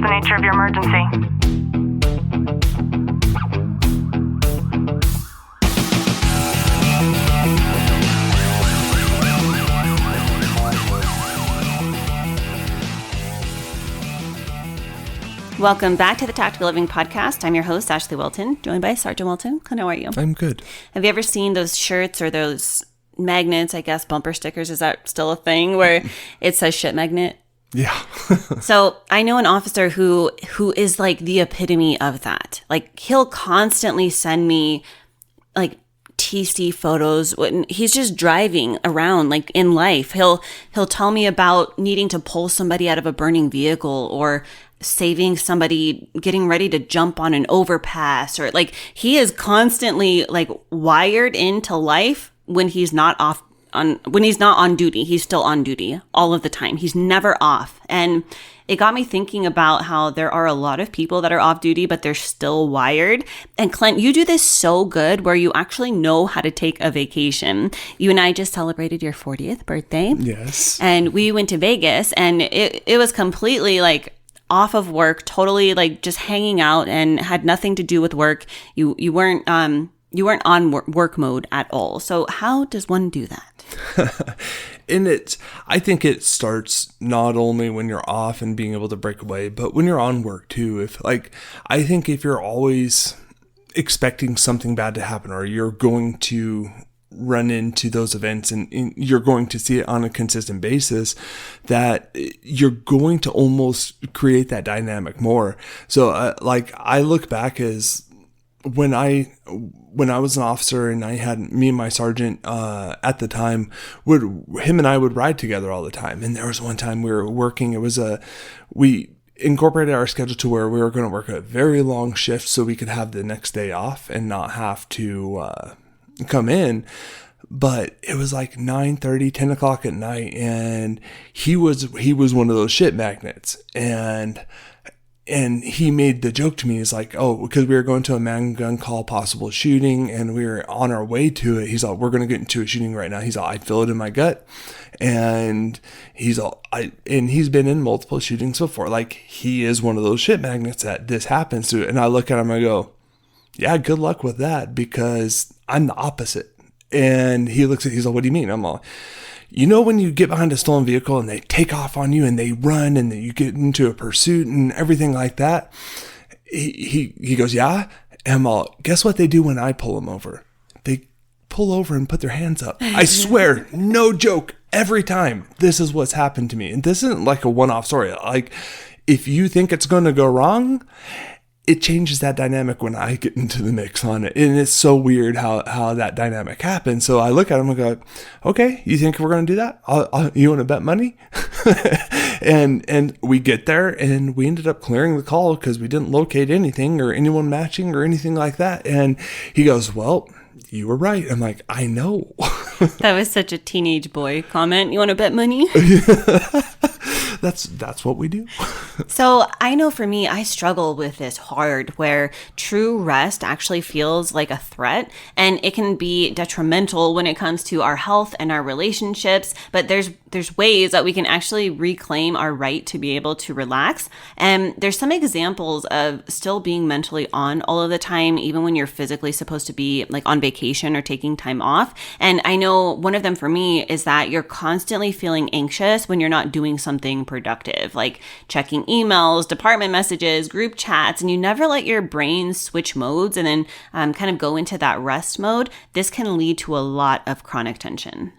the nature of your emergency? Welcome back to the Tactical Living Podcast. I'm your host, Ashley Wilton, joined by Sergeant Wilton. How are you? I'm good. Have you ever seen those shirts or those magnets, I guess, bumper stickers? Is that still a thing where it says shit magnet? Yeah. So I know an officer who is like the epitome of that. Like he'll constantly send me like TC photos when he's just driving around like in life. He'll tell me about needing to pull somebody out of a burning vehicle or saving somebody getting ready to jump on an overpass, or like he is constantly like wired into life when he's not on duty. He's still on duty all of the time. He's never off. And it got me thinking about how there are a lot of people that are off duty, but they're still wired. And Clint, you do this so good where you actually know how to take a vacation. You and I just celebrated your 40th birthday. Yes. And we went to Vegas, and it was completely like off of work, totally like just hanging out and had nothing to do with work. You weren't on work mode at all. So how does one do that? And I think it starts not only when you're off and being able to break away, but when you're on work too. I think if you're always expecting something bad to happen, or you're going to run into those events and you're going to see it on a consistent basis, that you're going to almost create that dynamic more. So I look back as when I was an officer and I had me and my sergeant at the time, him and I would ride together all the time. And there was one time we were working, we incorporated our schedule to where we were going to work a very long shift so we could have the next day off and not have to come in. But it was like 9:30, 10 o'clock at night, and he was one of those shit magnets, and he made the joke to me. He's like, oh, because we were going to a man gun call, possible shooting, and we were on our way to it. He's like, we're going to get into a shooting right now. He's like, I feel it in my gut. And he's been in multiple shootings before. Like, he is one of those shit magnets that this happens to. And I look at him, I go, yeah, good luck with that, because I'm the opposite. And he looks at, he's like, what do you mean? I'm like, you know, when you get behind a stolen vehicle and they take off on you and they run and then you get into a pursuit and everything like that. He goes, yeah. And I'm all, guess what they do when I pull them over? They pull over and put their hands up. I swear, no joke, every time. This is what's happened to me. And this isn't like a one-off story. Like, if you think it's going to go wrong, it changes that dynamic when I get into the mix on it. And it's so weird how that dynamic happens. So I look at him and go, okay, you think we're going to do that? You want to bet money? and we get there and we ended up clearing the call because we didn't locate anything or anyone matching or anything like that. And he goes, well, you were right. I'm like, I know. That was such a teenage boy comment. You want to bet money? That's what we do. So I know for me, I struggle with this hard, where true rest actually feels like a threat, and it can be detrimental when it comes to our health and our relationships. But there's ways that we can actually reclaim our right to be able to relax. And there's some examples of still being mentally on all of the time, even when you're physically supposed to be like on vacation or taking time off. And I know one of them for me is that you're constantly feeling anxious when you're not doing something productive, like checking emails, department messages, group chats, and you never let your brain switch modes and then kind of go into that rest mode. This can lead to a lot of chronic tension.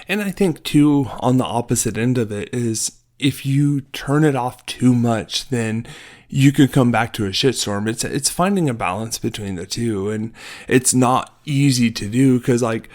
And I think too, on the opposite end of it is, if you turn it off too much, then you could come back to a shitstorm. It's finding a balance between the two, and it's not easy to do, because like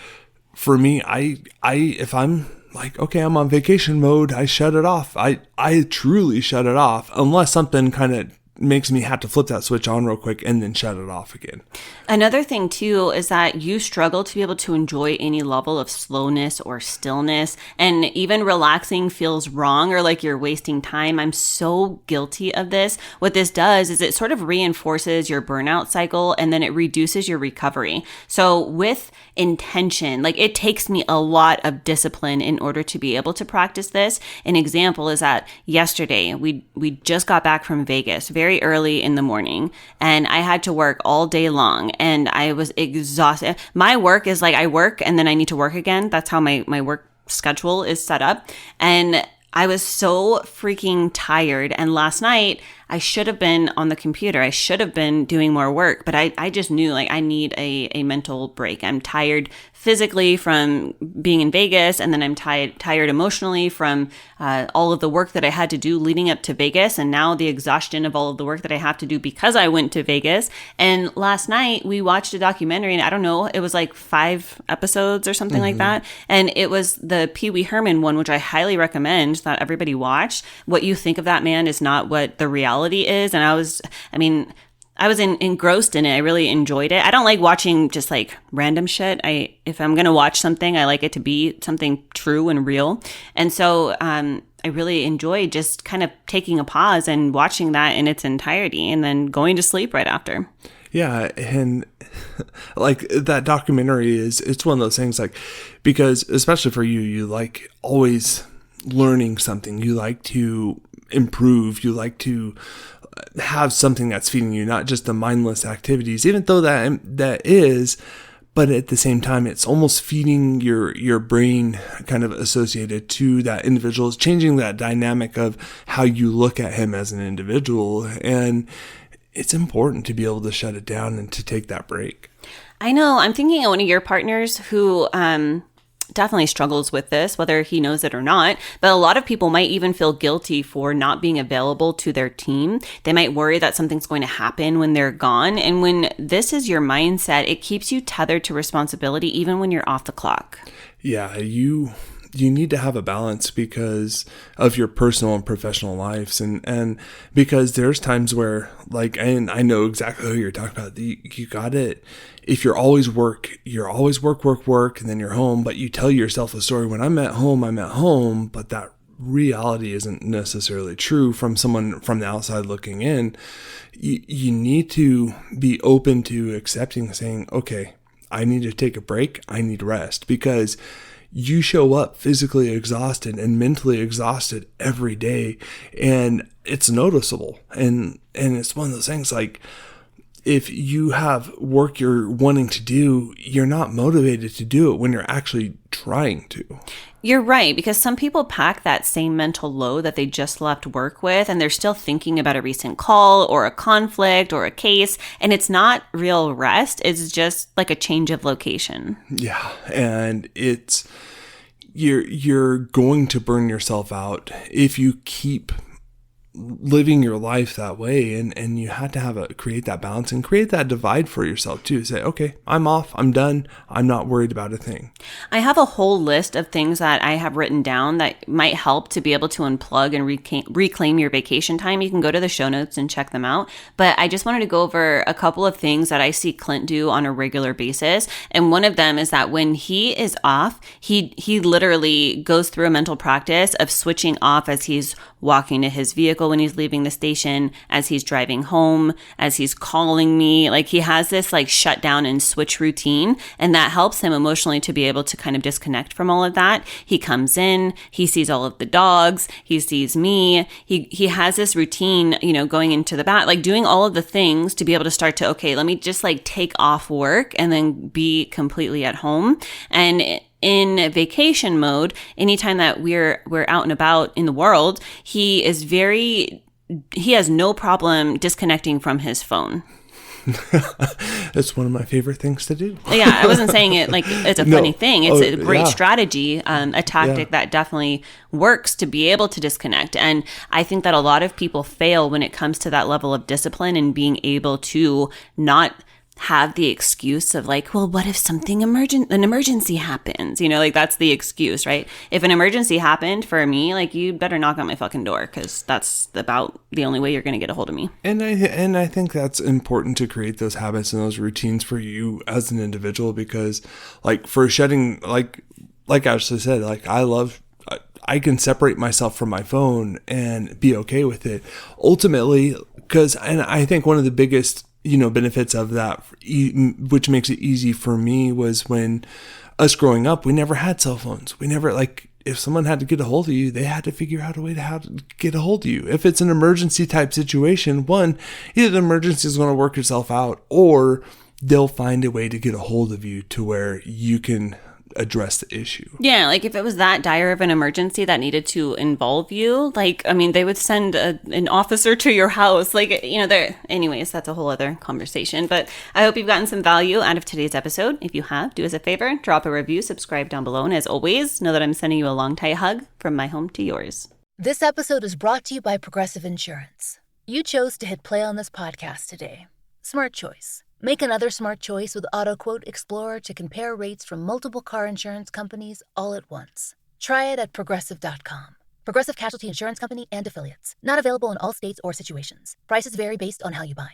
for me, I if I'm like, okay, I'm on vacation mode, I shut it off. I truly shut it off, unless something kind of makes me have to flip that switch on real quick and then shut it off again. Another thing too is that you struggle to be able to enjoy any level of slowness or stillness, and even relaxing feels wrong or like you're wasting time. I'm so guilty of this. What this does is it sort of reinforces your burnout cycle, and then it reduces your recovery. So with intention, like it takes me a lot of discipline in order to be able to practice this. An example is that yesterday we just got back from Vegas very early in the morning, and I had to work all day long, and I was exhausted. My work is like I work and then I need to work again. That's how my work schedule is set up. And I was so freaking tired. And last night I should have been on the computer. I should have been doing more work, but I just knew like I need a mental break. I'm tired physically from being in Vegas, and then I'm tired emotionally from all of the work that I had to do leading up to Vegas, and now the exhaustion of all of the work that I have to do because I went to Vegas. And last night we watched a documentary, and I don't know, it was like 5 episodes or something like that, and it was the Pee Wee Herman one, which I highly recommend that everybody watch. What you think of that man is not what the reality is. And I was engrossed in it. I really enjoyed it. I don't like watching just like random shit. If I'm going to watch something, I like it to be something true and real. And so, I really enjoyed just kind of taking a pause and watching that in its entirety and then going to sleep right after. Yeah. And like that documentary it's one of those things like, because especially for you like always learning something, you like to improve, you like to have something that's feeding you, not just the mindless activities, even though that is, but at the same time, it's almost feeding your brain kind of associated to that individual. It's changing that dynamic of how you look at him as an individual. And it's important to be able to shut it down and to take that break. I know. I'm thinking of one of your partners who, definitely struggles with this, whether he knows it or not. But a lot of people might even feel guilty for not being available to their team. They might worry that something's going to happen when they're gone. And when this is your mindset, it keeps you tethered to responsibility even when you're off the clock. Yeah, you need to have a balance because of your personal and professional lives. And because there's times where like, and I know exactly who you're talking about. You got it. If you're always work, and then you're home, but you tell yourself a story. When I'm at home, but that reality isn't necessarily true from someone from the outside looking in. You need to be open to accepting, saying, okay, I need to take a break. I need rest, because you show up physically exhausted and mentally exhausted every day, and it's noticeable. And it's one of those things like, if you have work you're wanting to do, you're not motivated to do it when you're actually trying to. You're right, because some people pack that same mental load that they just left work with, and they're still thinking about a recent call or a conflict or a case, and it's not real rest. It's just like a change of location. Yeah, and you're going to burn yourself out if you keep living your life that way, and you had to create that balance and create that divide for yourself too. Say, okay, I'm off, I'm done, I'm not worried about a thing. I have a whole list of things that I have written down that might help to be able to unplug and reclaim your vacation time. You can go to the show notes and check them out. But I just wanted to go over a couple of things that I see Clint do on a regular basis. And one of them is that when he is off, he literally goes through a mental practice of switching off as he's walking to his vehicle, when he's leaving the station, as he's driving home, as he's calling me. Like, he has this like shut down and switch routine, and that helps him emotionally to be able to kind of disconnect from all of that. He comes in, he sees all of the dogs, he sees me, he has this routine, going into the bat, like doing all of the things to be able to start to, okay, let me just like take off work and then be completely at home. And in vacation mode, anytime that we're out and about in the world, he has no problem disconnecting from his phone. It's one of my favorite things to do. Yeah, I wasn't saying it like it's a funny thing. It's a great strategy, a tactic that definitely works to be able to disconnect. And I think that a lot of people fail when it comes to that level of discipline and being able to not have the excuse of like, well, what if something an emergency happens? You know, like that's the excuse, right? If an emergency happened for me, like you better knock on my fucking door because that's about the only way you're going to get a hold of me. And I think that's important to create those habits and those routines for you as an individual, because like for shedding, like Ashley said, like I can separate myself from my phone and be okay with it ultimately, and I think one of the biggest benefits of that, which makes it easy for me, was when us growing up, we never had cell phones. We never, like, if someone had to get a hold of you, they had to figure out a way to how to get a hold of you. If it's an emergency type situation, either the emergency is going to work itself out, or they'll find a way to get a hold of you to where you can address the issue. Yeah, like if it was that dire of an emergency that needed to involve you, like, I mean, they would send an officer to your house. Like, anyways, that's a whole other conversation. But I hope you've gotten some value out of today's episode. If you have, do us a favor, drop a review, subscribe down below. And as always, know that I'm sending you a long, tight hug from my home to yours. This episode is brought to you by Progressive Insurance. You chose to hit play on this podcast today. Smart choice. Make another smart choice with AutoQuote Explorer to compare rates from multiple car insurance companies all at once. Try it at Progressive.com. Progressive Casualty Insurance Company and Affiliates. Not available in all states or situations. Prices vary based on how you buy.